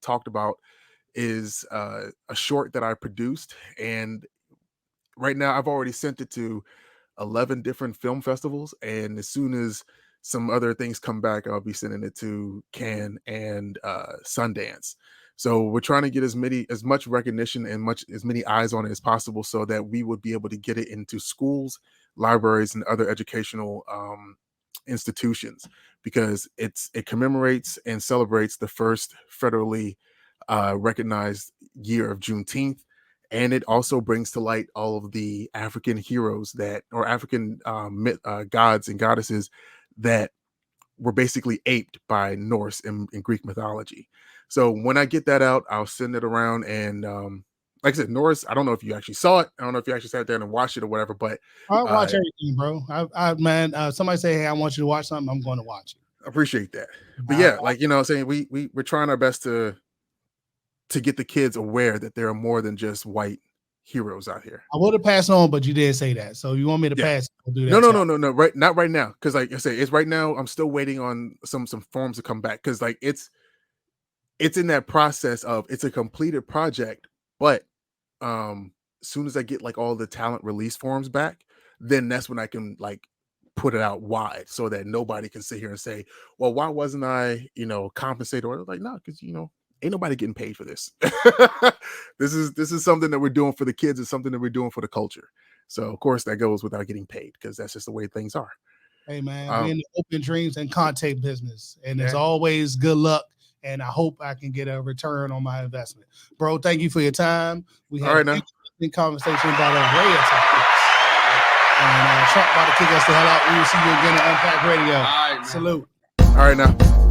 talked about is a short that I produced, and right now I've already sent it to 11 different film festivals, and as soon as some other things come back, I'll be sending it to Cannes and Sundance. So we're trying to get as much recognition and as many eyes on it as possible so that we would be able to get it into schools libraries and other educational institutions, because it commemorates and celebrates the first federally recognized year of Juneteenth. And it also brings to light all of the African heroes or African gods and goddesses that were basically aped by Norse and Greek mythology. So when I get that out, I'll send it around. And like I said, Norse, I don't know if you actually saw it. I don't know if you actually sat there and watched it or whatever, but I watch everything, bro. Somebody say, hey, I want you to watch something, I'm going to watch it. I appreciate that. But yeah, like, you know what I'm saying, we're trying our best to get the kids aware that there are more than just white heroes out here. I would have passed on, but you did say that. So you want me to pass? I'll do that. No. Right, not right now. Because like I say, it's right now. I'm still waiting on some forms to come back. Because like it's in that process of, it's a completed project, but as soon as I get like all the talent release forms back, then that's when I can like put it out wide, so that nobody can sit here and say, well, why wasn't I, compensated? Or like, no, because ain't nobody getting paid for this. This is something that we're doing for the kids. It's something that we're doing for the culture. So of course that goes without getting paid, because that's just the way things are. Hey man, we're in the open dreams and content business, and as always, good luck. And I hope I can get a return on my investment, bro. Thank you for your time. We had an interesting conversation about a array of topics. And Trump about to kick us the hell out. We will see you again on Unpack Radio. All right, salute. All right now.